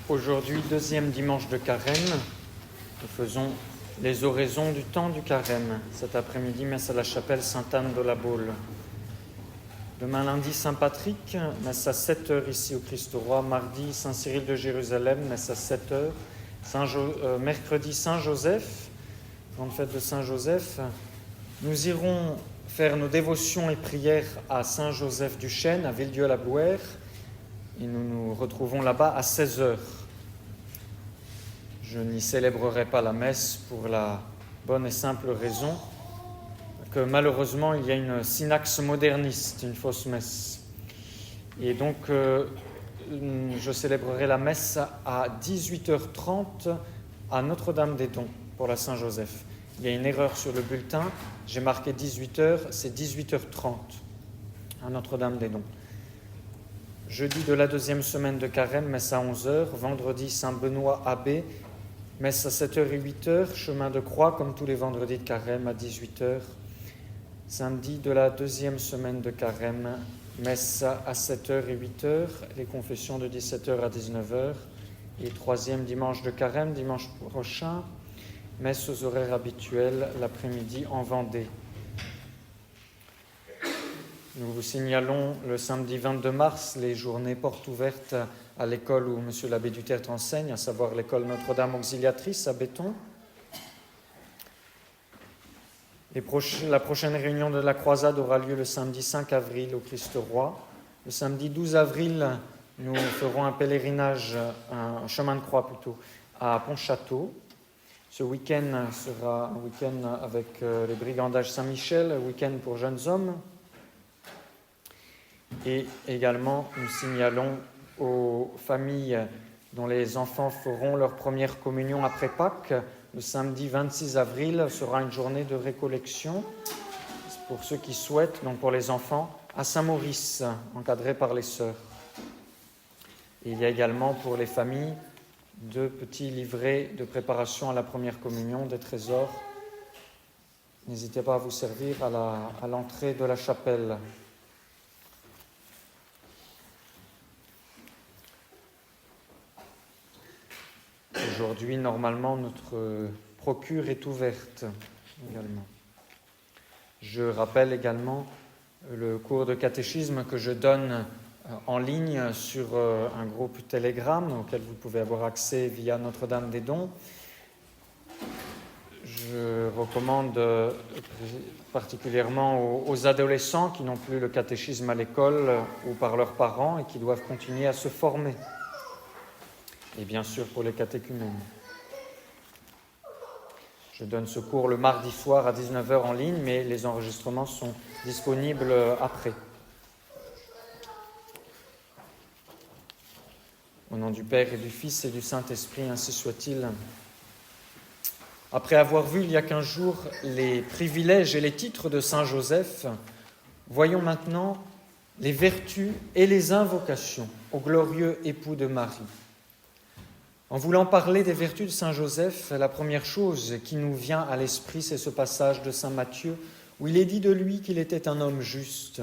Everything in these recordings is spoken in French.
Aujourd'hui, deuxième dimanche de Carême, nous faisons les oraisons du temps du Carême. Cet après-midi, messe à la chapelle Sainte-Anne de la Baule. Demain lundi, Saint-Patrick, messe à 7h ici au Christ-Roi. Mardi, Saint-Cyril de Jérusalem, messe à 7h. Mercredi, Saint-Joseph, grande fête de Saint-Joseph. Nous irons faire nos dévotions et prières à Saint-Joseph du Chêne, à Villedieu-la-Blouère. Et nous nous retrouvons là-bas à 16h. Je n'y célébrerai pas la messe pour la bonne et simple raison que malheureusement il y a une synaxe moderniste, une fausse messe. Et donc je célébrerai la messe à 18h30 à Notre-Dame-des-Dons pour la Saint-Joseph. Il y a une erreur sur le bulletin, j'ai marqué 18h, c'est 18h30 à Notre-Dame-des-Dons. Jeudi de la deuxième semaine de Carême, messe à 11h. Vendredi, Saint-Benoît Abbé, messe à 7h et 8h. Chemin de croix, comme tous les vendredis de Carême, à 18h. Samedi de la deuxième semaine de Carême, messe à 7h et 8h. Les confessions de 17h à 19h. Et troisième dimanche de Carême, dimanche prochain, messe aux horaires habituels, l'après-midi en Vendée. Nous vous signalons le samedi 22 mars les journées portes ouvertes à l'école où M. l'abbé Duterte enseigne, à savoir l'école Notre-Dame Auxiliatrice à Béton. La prochaine réunion de la croisade aura lieu le samedi 5 avril au Christ-Roi. Le samedi 12 avril, nous ferons un pèlerinage, un chemin de croix plutôt, à Pontchâteau. Ce week-end sera un week-end avec les brigandages Saint-Michel, un week-end pour jeunes hommes. Et également, nous signalons aux familles dont les enfants feront leur première communion après Pâques, le samedi 26 avril sera une journée de récollection pour ceux qui souhaitent, donc pour les enfants, à Saint-Maurice, encadré par les sœurs. Et il y a également pour les familles deux petits livrets de préparation à la première communion, des trésors. N'hésitez pas à vous servir à l'entrée de la chapelle. Aujourd'hui, normalement, notre procure est ouverte également. Je rappelle également le cours de catéchisme que je donne en ligne sur un groupe Telegram auquel vous pouvez avoir accès via Notre-Dame-des-Dons. Je recommande particulièrement aux adolescents qui n'ont plus le catéchisme à l'école ou par leurs parents et qui doivent continuer à se former. Et bien sûr pour les catéchumènes. Je donne ce cours le mardi soir à 19h en ligne, mais les enregistrements sont disponibles après. Au nom du Père et du Fils et du Saint-Esprit, ainsi soit-il. Après avoir vu il y a 15 jours les privilèges et les titres de Saint Joseph, voyons maintenant les vertus et les invocations au glorieux époux de Marie. En voulant parler des vertus de Saint Joseph, la première chose qui nous vient à l'esprit, c'est ce passage de Saint Matthieu où il est dit de lui qu'il était un homme juste.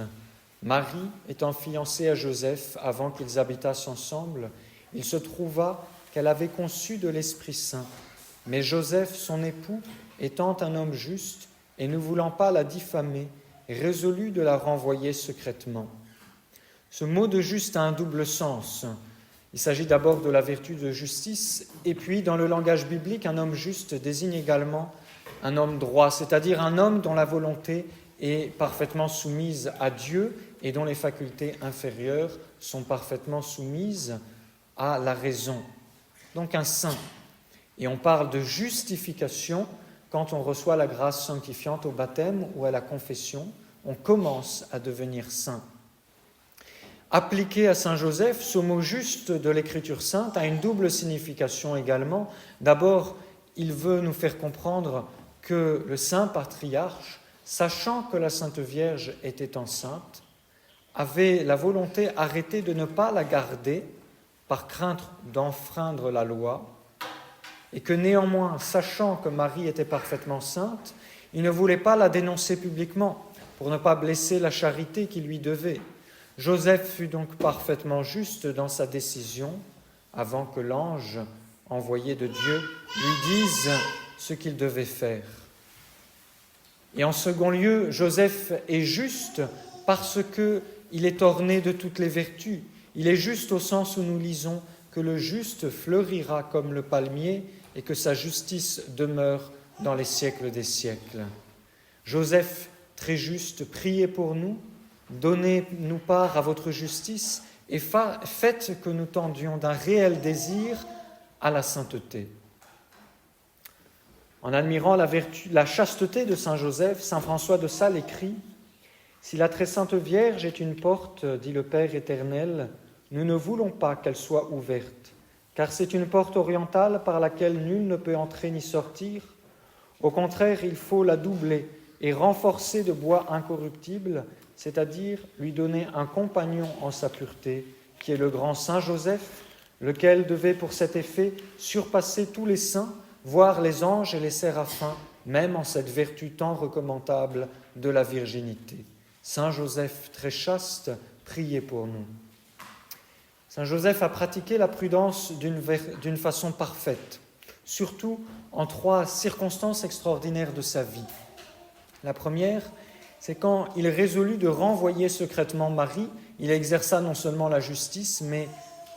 Marie, étant fiancée à Joseph avant qu'ils habitassent ensemble, il se trouva qu'elle avait conçu de l'Esprit Saint. Mais Joseph, son époux, étant un homme juste et ne voulant pas la diffamer, résolut de la renvoyer secrètement. Ce mot de juste a un double sens. Il s'agit d'abord de la vertu de justice, et puis, dans le langage biblique, un homme juste désigne également un homme droit, c'est-à-dire un homme dont la volonté est parfaitement soumise à Dieu et dont les facultés inférieures sont parfaitement soumises à la raison. Donc un saint. Et on parle de justification quand on reçoit la grâce sanctifiante au baptême ou à la confession. On commence à devenir saint. Appliqué à Saint Joseph, ce mot juste de l'Écriture sainte a une double signification également. D'abord, il veut nous faire comprendre que le saint patriarche, sachant que la Sainte Vierge était enceinte, avait la volonté arrêtée de ne pas la garder par crainte d'enfreindre la loi, et que néanmoins, sachant que Marie était parfaitement sainte, il ne voulait pas la dénoncer publiquement pour ne pas blesser la charité qu'il lui devait. Joseph fut donc parfaitement juste dans sa décision avant que l'ange envoyé de Dieu lui dise ce qu'il devait faire. Et en second lieu, Joseph est juste parce qu'il est orné de toutes les vertus. Il est juste au sens où nous lisons que le juste fleurira comme le palmier et que sa justice demeure dans les siècles des siècles. Joseph, très juste, priez pour nous, donnez-nous part à votre justice et faites que nous tendions d'un réel désir à la sainteté. En admirant la chasteté de saint Joseph, saint François de Sales écrit « Si la très sainte Vierge est une porte, dit le Père éternel, nous ne voulons pas qu'elle soit ouverte, car c'est une porte orientale par laquelle nul ne peut entrer ni sortir. Au contraire, il faut la doubler et renforcer de bois incorruptible, c'est-à-dire lui donner un compagnon en sa pureté, qui est le grand saint Joseph, lequel devait pour cet effet surpasser tous les saints, voire les anges et les séraphins, même en cette vertu tant recommandable de la virginité. Saint Joseph très chaste, priez pour nous. » Saint Joseph a pratiqué la prudence d'une façon parfaite, surtout en 3 circonstances extraordinaires de sa vie. La première, c'est quand il résolut de renvoyer secrètement Marie, il exerça non seulement la justice, mais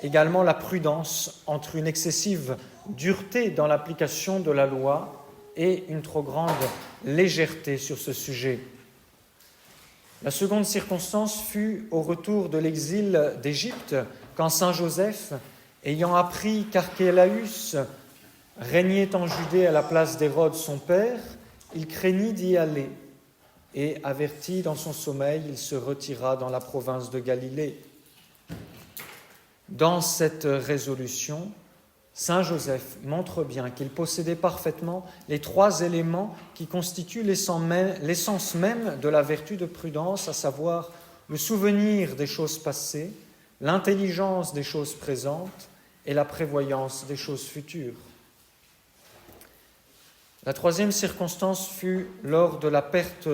également la prudence entre une excessive dureté dans l'application de la loi et une trop grande légèreté sur ce sujet. La seconde circonstance fut au retour de l'exil d'Égypte, quand saint Joseph, ayant appris qu'Archélaüs régnait en Judée à la place d'Hérode son père, il craignit d'y aller, et averti dans son sommeil, il se retira dans la province de Galilée. Dans cette résolution, saint Joseph montre bien qu'il possédait parfaitement les 3 éléments qui constituent l'essence même de la vertu de prudence, à savoir le souvenir des choses passées, l'intelligence des choses présentes et la prévoyance des choses futures. La troisième circonstance fut lors de la perte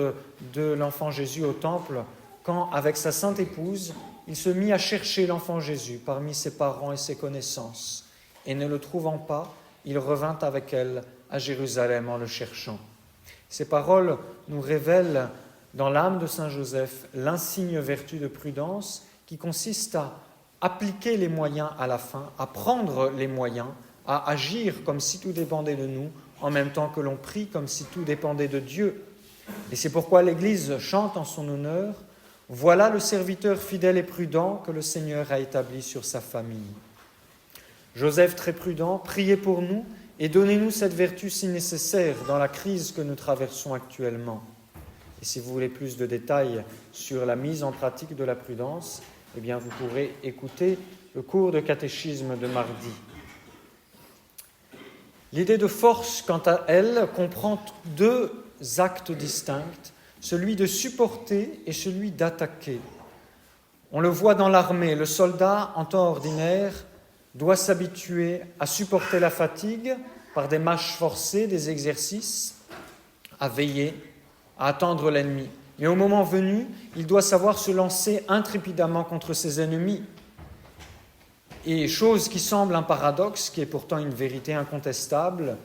de l'enfant Jésus au temple, quand, avec sa sainte épouse, il se mit à chercher l'enfant Jésus parmi ses parents et ses connaissances. Et ne le trouvant pas, il revint avec elle à Jérusalem en le cherchant. Ces paroles nous révèlent dans l'âme de saint Joseph l'insigne vertu de prudence qui consiste à appliquer les moyens à la fin, à prendre les moyens, à agir comme si tout dépendait de nous, en même temps que l'on prie comme si tout dépendait de Dieu. Et c'est pourquoi l'Église chante en son honneur « Voilà le serviteur fidèle et prudent que le Seigneur a établi sur sa famille. » Joseph très prudent, priez pour nous et donnez-nous cette vertu si nécessaire dans la crise que nous traversons actuellement. Et si vous voulez plus de détails sur la mise en pratique de la prudence, eh bien vous pourrez écouter le cours de catéchisme de mardi. L'idée de force, quant à elle, comprend 2 actes distincts, celui de supporter et celui d'attaquer. On le voit dans l'armée, le soldat, en temps ordinaire, doit s'habituer à supporter la fatigue par des marches forcées, des exercices, à veiller, à attendre l'ennemi. Mais au moment venu, il doit savoir se lancer intrépidamment contre ses ennemis. Et chose qui semble un paradoxe, qui est pourtant une vérité incontestable,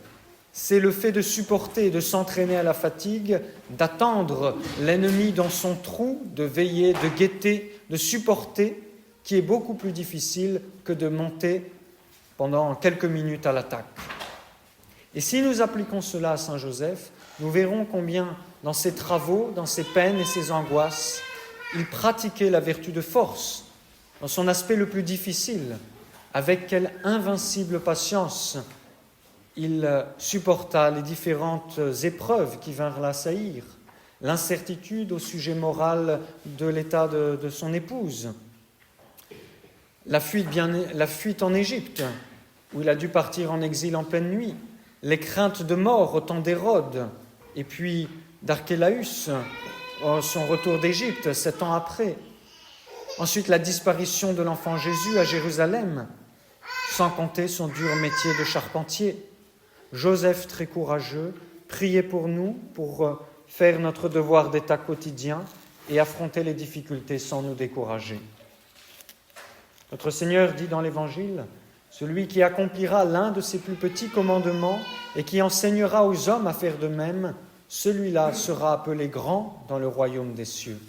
c'est le fait de supporter, de s'entraîner à la fatigue, d'attendre l'ennemi dans son trou, de veiller, de guetter, de supporter, qui est beaucoup plus difficile que de monter pendant quelques minutes à l'attaque. Et si nous appliquons cela à saint Joseph, nous verrons combien dans ses travaux, dans ses peines et ses angoisses, il pratiquait la vertu de force, dans son aspect le plus difficile, avec quelle invincible patience il supporta les différentes épreuves qui vinrent l'assaillir, l'incertitude au sujet moral de l'état de son épouse, la fuite en Égypte, où il a dû partir en exil en pleine nuit, les craintes de mort au temps d'Hérode, et puis d'Archélaüs, son retour d'Égypte 7 ans après. Ensuite, la disparition de l'enfant Jésus à Jérusalem, sans compter son dur métier de charpentier. Joseph, très courageux, priez pour nous, pour faire notre devoir d'état quotidien et affronter les difficultés sans nous décourager. Notre Seigneur dit dans l'Évangile, celui qui accomplira l'un de ses plus petits commandements et qui enseignera aux hommes à faire de même, celui-là sera appelé grand dans le royaume des cieux.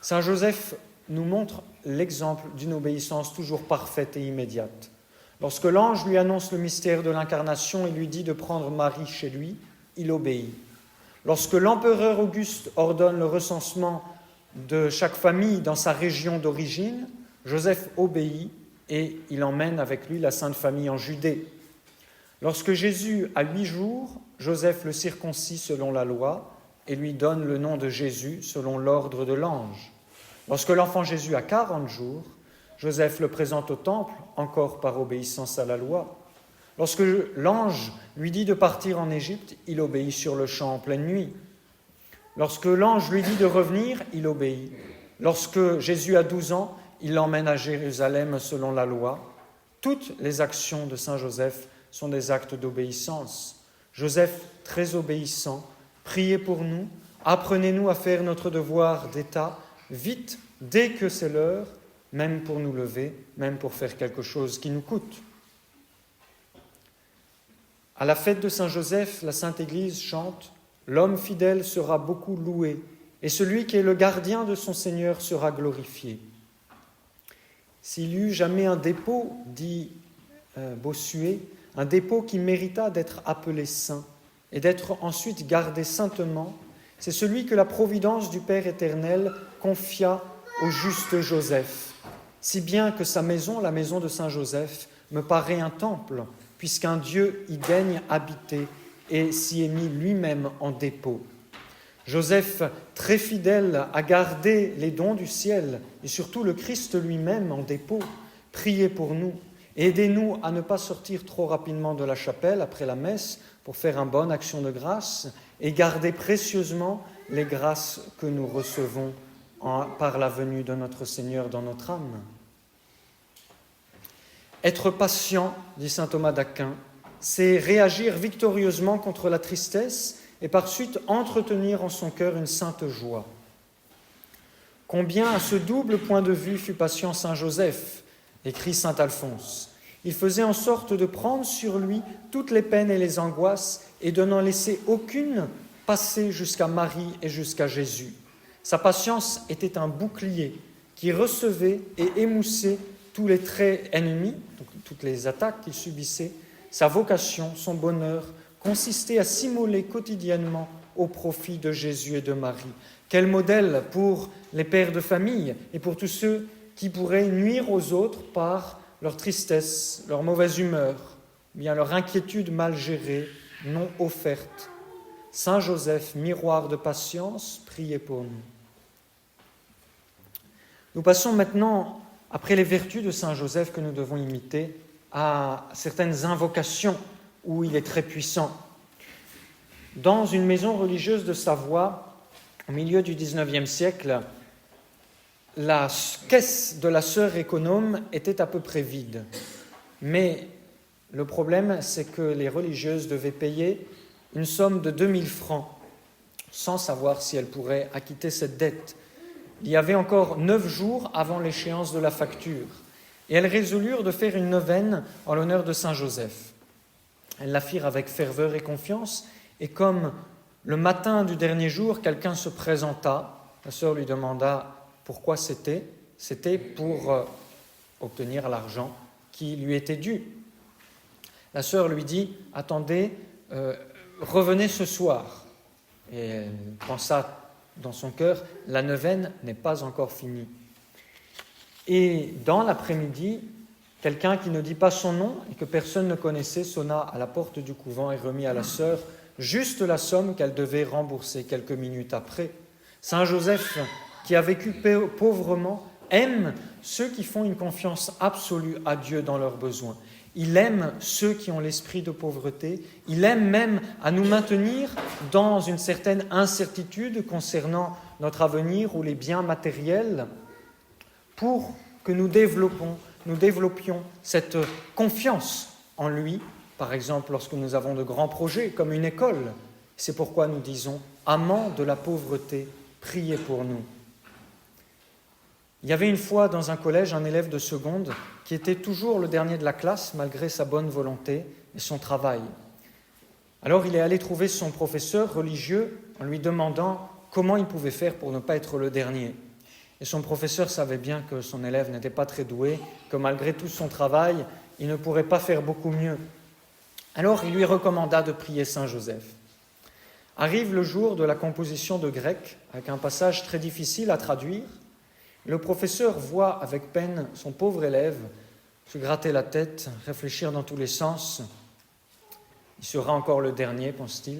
Saint Joseph nous montre l'exemple d'une obéissance toujours parfaite et immédiate. Lorsque l'ange lui annonce le mystère de l'incarnation et lui dit de prendre Marie chez lui, il obéit. Lorsque l'empereur Auguste ordonne le recensement de chaque famille dans sa région d'origine, Joseph obéit et il emmène avec lui la Sainte Famille en Judée. Lorsque Jésus a 8 jours, Joseph le circoncis selon la loi et lui donne le nom de Jésus selon l'ordre de l'ange. Lorsque l'enfant Jésus a 40 jours, Joseph le présente au temple, encore par obéissance à la loi. Lorsque l'ange lui dit de partir en Égypte, il obéit sur le champ en pleine nuit. Lorsque l'ange lui dit de revenir, il obéit. Lorsque Jésus a 12 ans, il l'emmène à Jérusalem selon la loi. Toutes les actions de Saint Joseph sont des actes d'obéissance. Joseph, très obéissant, priez pour nous, apprenez-nous à faire notre devoir d'État, vite, dès que c'est l'heure, même pour nous lever, même pour faire quelque chose qui nous coûte. À la fête de Saint Joseph, la Sainte Église chante « L'homme fidèle sera beaucoup loué, et celui qui est le gardien de son Seigneur sera glorifié. » S'il y eut jamais un dépôt, dit Bossuet, un dépôt qui mérita d'être appelé saint et d'être ensuite gardé saintement, c'est celui que la providence du Père éternel confia au juste Joseph, si bien que sa maison, la maison de Saint Joseph, me paraît un temple, puisqu'un Dieu y daigne habiter et s'y est mis lui-même en dépôt. Joseph, très fidèle, a gardé les dons du ciel et surtout le Christ lui-même en dépôt. Priez pour nous. Aidez-nous à ne pas sortir trop rapidement de la chapelle après la messe pour faire une bonne action de grâce et garder précieusement les grâces que nous recevons par la venue de notre Seigneur dans notre âme. Être patient, dit saint Thomas d'Aquin, c'est réagir victorieusement contre la tristesse et par suite entretenir en son cœur une sainte joie. Combien à ce double point de vue fut patient saint Joseph, écrit saint Alphonse. Il faisait en sorte de prendre sur lui toutes les peines et les angoisses et de n'en laisser aucune passer jusqu'à Marie et jusqu'à Jésus. Sa patience était un bouclier qui recevait et émoussait tous les traits ennemis, donc toutes les attaques qu'il subissait. Sa vocation, son bonheur, consistait à s'immoler quotidiennement au profit de Jésus et de Marie. Quel modèle pour les pères de famille et pour tous ceux qui pourraient nuire aux autres par leur tristesse, leur mauvaise humeur, bien leur inquiétude mal gérée, non offerte. Saint Joseph, miroir de patience, priez pour nous. Nous passons maintenant, après les vertus de Saint Joseph que nous devons imiter, à certaines invocations où il est très puissant. Dans une maison religieuse de Savoie, au milieu du XIXe siècle, la caisse de la sœur économe était à peu près vide. Mais le problème, c'est que les religieuses devaient payer une somme de 2000 francs, sans savoir si elles pourraient acquitter cette dette. Il y avait encore 9 jours avant l'échéance de la facture, et elles résolurent de faire une neuvaine en l'honneur de Saint Joseph. Elles la firent avec ferveur et confiance, et comme le matin du dernier jour, quelqu'un se présenta, la sœur lui demanda pourquoi c'était. C'était pour obtenir l'argent qui lui était dû. La sœur lui dit « Attendez, revenez ce soir ». Et elle pensa dans son cœur « La neuvaine n'est pas encore finie ». Et dans l'après-midi, quelqu'un qui ne dit pas son nom et que personne ne connaissait sonna à la porte du couvent et remit à la sœur juste la somme qu'elle devait rembourser quelques minutes après. Saint Joseph, qui a vécu pauvrement, aime ceux qui font une confiance absolue à Dieu dans leurs besoins. Il aime ceux qui ont l'esprit de pauvreté. Il aime même à nous maintenir dans une certaine incertitude concernant notre avenir ou les biens matériels pour que nous développions cette confiance en lui, par exemple lorsque nous avons de grands projets comme une école. C'est pourquoi nous disons « Amants de la pauvreté, priez pour nous ». Il y avait une fois dans un collège un élève de seconde qui était toujours le dernier de la classe malgré sa bonne volonté et son travail. Alors il est allé trouver son professeur religieux en lui demandant comment il pouvait faire pour ne pas être le dernier. Et son professeur savait bien que son élève n'était pas très doué, que malgré tout son travail, il ne pourrait pas faire beaucoup mieux. Alors il lui recommanda de prier Saint Joseph. Arrive le jour de la composition de grec, avec un passage très difficile à traduire. Le professeur voit avec peine son pauvre élève se gratter la tête, réfléchir dans tous les sens. Il sera encore le dernier, pense-t-il.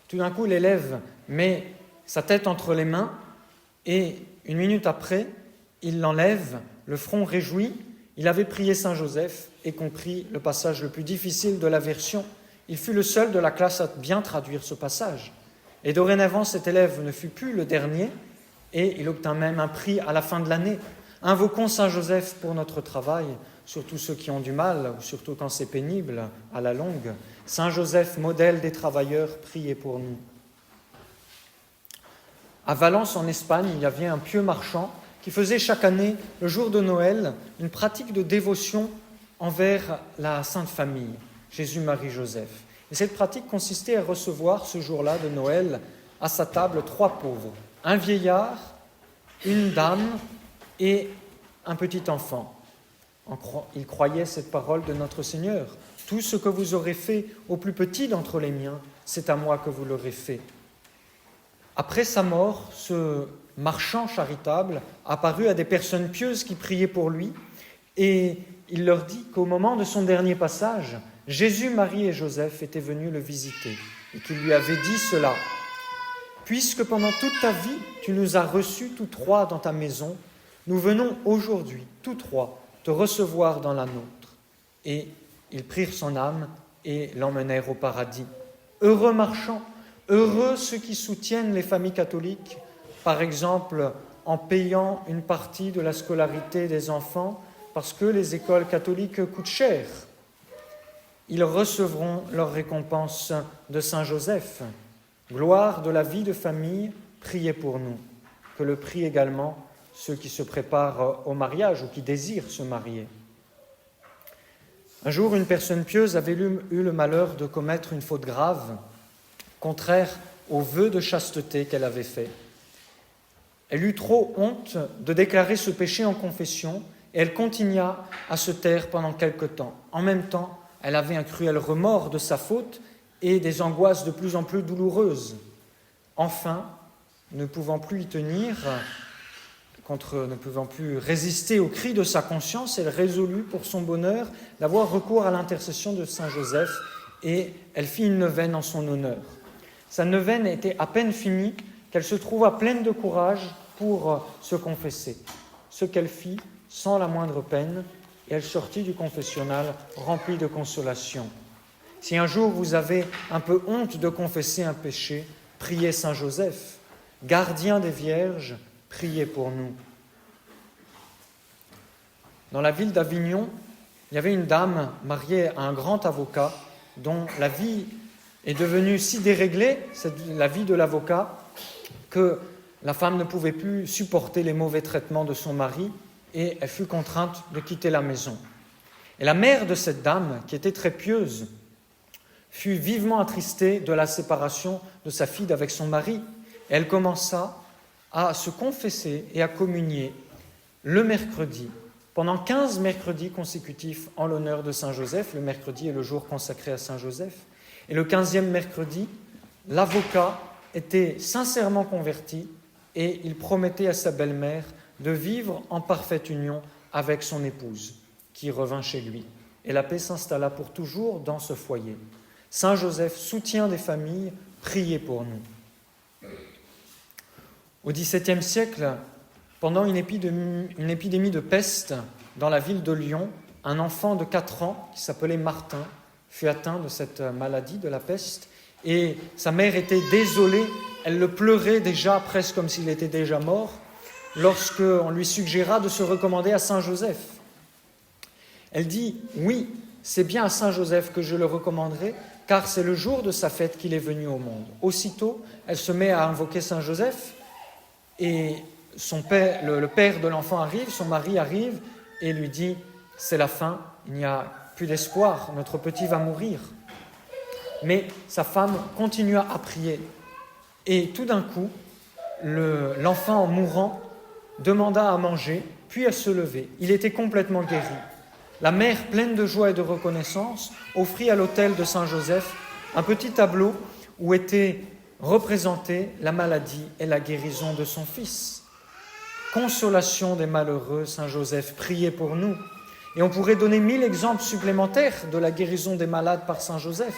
Tout d'un coup, l'élève met sa tête entre les mains et, une minute après, il l'enlève, le front réjoui. Il avait prié Saint Joseph et compris le passage le plus difficile de la version. Il fut le seul de la classe à bien traduire ce passage. Et dorénavant, cet élève ne fut plus le dernier et il obtint même un prix à la fin de l'année. Invoquons Saint Joseph pour notre travail, surtout ceux qui ont du mal, ou surtout quand c'est pénible, à la longue. Saint Joseph, modèle des travailleurs, priez pour nous. À Valence, en Espagne, il y avait un pieux marchand qui faisait chaque année, le jour de Noël, une pratique de dévotion envers la Sainte Famille, Jésus, Marie, Joseph. Et cette pratique consistait à recevoir ce jour-là de Noël à sa table 3 pauvres, un vieillard, une dame et un petit enfant. Il croyait cette parole de notre Seigneur. « Tout ce que vous aurez fait au plus petit d'entre les miens, c'est à moi que vous l'aurez fait. » Après sa mort, ce marchand charitable apparut à des personnes pieuses qui priaient pour lui et il leur dit qu'au moment de son dernier passage, Jésus, Marie et Joseph étaient venus le visiter et qu'il lui avait dit cela. « Puisque pendant toute ta vie, tu nous as reçus tous 3 dans ta maison, nous venons aujourd'hui, tous 3, te recevoir dans la nôtre. » Et ils prirent son âme et l'emmenèrent au paradis. Heureux marchands, heureux ceux qui soutiennent les familles catholiques, par exemple en payant une partie de la scolarité des enfants, parce que les écoles catholiques coûtent cher. Ils recevront leur récompense de Saint Joseph. Gloire de la vie de famille, priez pour nous. Que le prient également ceux qui se préparent au mariage ou qui désirent se marier. Un jour, une personne pieuse avait eu le malheur de commettre une faute grave, contraire au vœu de chasteté qu'elle avait fait. Elle eut trop honte de déclarer ce péché en confession et elle continua à se taire pendant quelque temps. En même temps, elle avait un cruel remords de sa faute et des angoisses de plus en plus douloureuses. Enfin, ne pouvant plus y tenir, ne pouvant plus résister aux cris de sa conscience, elle résolut pour son bonheur d'avoir recours à l'intercession de Saint Joseph et elle fit une neuvaine en son honneur. Sa neuvaine était à peine finie qu'elle se trouva pleine de courage pour se confesser. Ce qu'elle fit sans la moindre peine, et elle sortit du confessionnal remplie de consolation. Si un jour vous avez un peu honte de confesser un péché, priez Saint Joseph, gardien des vierges, priez pour nous. Dans la ville d'Avignon, il y avait une dame mariée à un grand avocat dont la vie est devenue si déréglée, c'est la vie de l'avocat, que la femme ne pouvait plus supporter les mauvais traitements de son mari et elle fut contrainte de quitter la maison. Et la mère de cette dame, qui était très pieuse, fut vivement attristée de la séparation de sa fille avec son mari. Et elle commença à se confesser et à communier le mercredi, pendant 15 mercredis consécutifs en l'honneur de Saint Joseph. Le mercredi est le jour consacré à Saint Joseph. Et le 15e mercredi, l'avocat était sincèrement converti et il promettait à sa belle-mère de vivre en parfaite union avec son épouse, qui revint chez lui. Et la paix s'installa pour toujours dans ce foyer. Saint Joseph, soutien des familles, priez pour nous. Au XVIIe siècle, pendant une épidémie de peste dans la ville de Lyon, un enfant de 4 ans, qui s'appelait Martin, fut atteint de cette maladie, de la peste, et sa mère était désolée, elle le pleurait déjà, presque comme s'il était déjà mort, lorsqu'on lui suggéra de se recommander à Saint Joseph. Elle dit « Oui, c'est bien à Saint Joseph que je le recommanderai, car c'est le jour de sa fête qu'il est venu au monde. » Aussitôt, elle se met à invoquer Saint Joseph, et le père de l'enfant arrive, son mari arrive et lui dit « c'est la fin, il n'y a plus d'espoir, notre petit va mourir ». Mais sa femme continua à prier et tout d'un coup, l'enfant mourant demanda à manger, puis à se lever. Il était complètement guéri. La mère, pleine de joie et de reconnaissance, offrit à l'autel de Saint Joseph un petit tableau où était représentée la maladie et la guérison de son fils. Consolation des malheureux, Saint Joseph, priez pour nous. Et on pourrait donner 1000 exemples supplémentaires de la guérison des malades par Saint Joseph.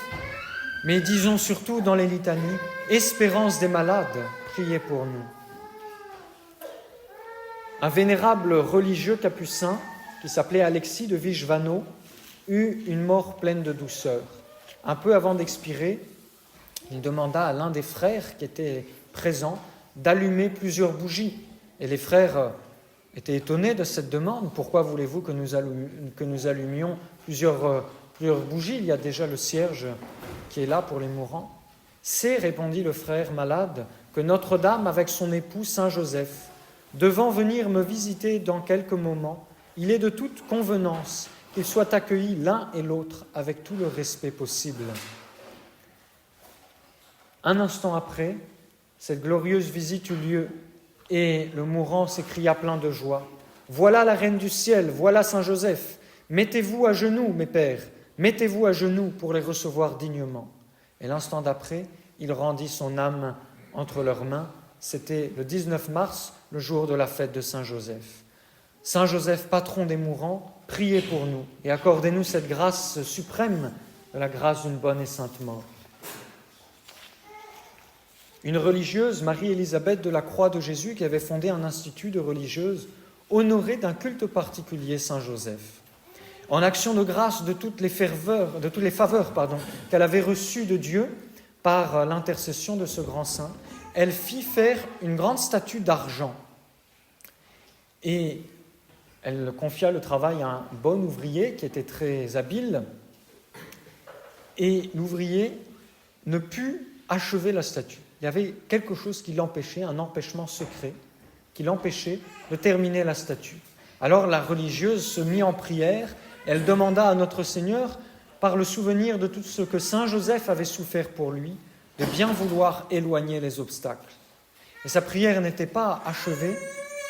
Mais disons surtout dans les litanies, espérance des malades, priez pour nous. Un vénérable religieux capucin, qui s'appelait Alexis de Vishvanau, eut une mort pleine de douceur. Un peu avant d'expirer, il demanda à l'un des frères qui était présent d'allumer plusieurs bougies. Et les frères étaient étonnés de cette demande. Pourquoi voulez-vous que nous allumions plusieurs bougies? Il y a déjà le cierge qui est là pour les mourants. C'est, répondit le frère malade, que Notre-Dame, avec son époux Saint Joseph, devant venir me visiter dans quelques moments, il est de toute convenance qu'ils soient accueillis l'un et l'autre avec tout le respect possible. Un instant après, cette glorieuse visite eut lieu et le mourant s'écria plein de joie. « Voilà la Reine du ciel, voilà Saint Joseph. Mettez-vous à genoux, mes pères, mettez-vous à genoux pour les recevoir dignement. » Et l'instant d'après, il rendit son âme entre leurs mains. C'était le 19 mars, le jour de la fête de Saint Joseph. Saint Joseph, patron des mourants, priez pour nous et accordez-nous cette grâce suprême, la grâce d'une bonne et sainte mort. Une religieuse, Marie-Élisabeth de la Croix de Jésus, qui avait fondé un institut de religieuses, honorait d'un culte particulier Saint Joseph. En action de grâce de toutes les faveurs qu'elle avait reçues de Dieu par l'intercession de ce grand saint, elle fit faire une grande statue d'argent. Et elle confia le travail à un bon ouvrier qui était très habile. Et l'ouvrier ne put achever la statue. Il y avait quelque chose qui l'empêchait, un empêchement secret, qui l'empêchait de terminer la statue. Alors la religieuse se mit en prière. Elle demanda à notre Seigneur, par le souvenir de tout ce que Saint Joseph avait souffert pour lui, de bien vouloir éloigner les obstacles. Et sa prière n'était pas achevée,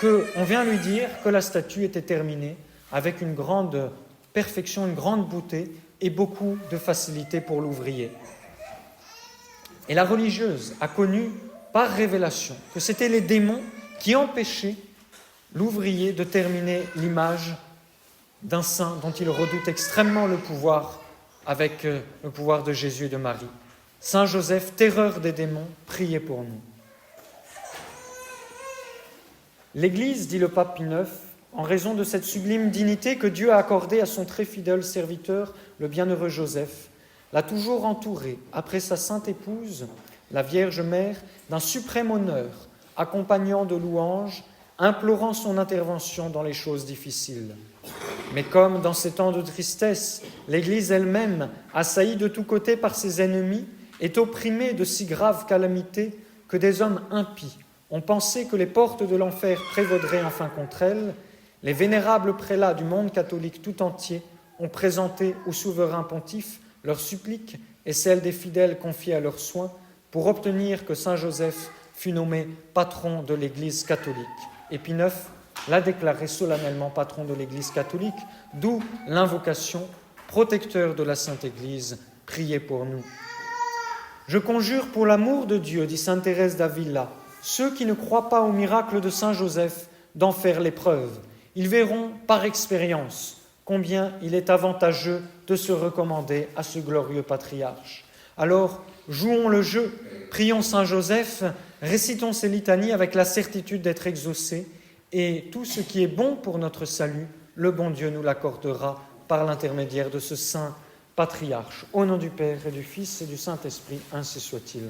qu'on vient lui dire que la statue était terminée avec une grande perfection, une grande beauté et beaucoup de facilité pour l'ouvrier. Et la religieuse a connu par révélation que c'était les démons qui empêchaient l'ouvrier de terminer l'image d'un saint dont il redoute extrêmement le pouvoir avec le pouvoir de Jésus et de Marie. Saint Joseph, terreur des démons, priez pour nous. L'Église, dit le pape Pie IX, en raison de cette sublime dignité que Dieu a accordée à son très fidèle serviteur, le bienheureux Joseph, l'a toujours entouré, après sa sainte épouse, la Vierge Mère, d'un suprême honneur, accompagnant de louanges, implorant son intervention dans les choses difficiles. Mais comme dans ces temps de tristesse, l'Église elle-même, assaillie de tous côtés par ses ennemis, est opprimée de si graves calamités que des hommes impies ont pensé que les portes de l'enfer prévaudraient enfin contre elle, les vénérables prélats du monde catholique tout entier ont présenté au souverain pontife leurs suppliques et celles des fidèles confiés à leurs soins pour obtenir que Saint Joseph fût nommé patron de l'Église catholique. Et Pie IX l'a déclaré solennellement patron de l'Église catholique, d'où l'invocation « Protecteur de la Sainte Église, priez pour nous ». Je conjure pour l'amour de Dieu, dit sainte Thérèse d'Avila, ceux qui ne croient pas au miracle de Saint Joseph d'en faire l'épreuve. Ils verront par expérience combien il est avantageux de se recommander à ce glorieux patriarche. Alors, jouons le jeu, prions Saint Joseph, récitons ces litanies avec la certitude d'être exaucés, et tout ce qui est bon pour notre salut, le bon Dieu nous l'accordera par l'intermédiaire de ce saint patriarche. Au nom du Père et du Fils et du Saint-Esprit, ainsi soit-il.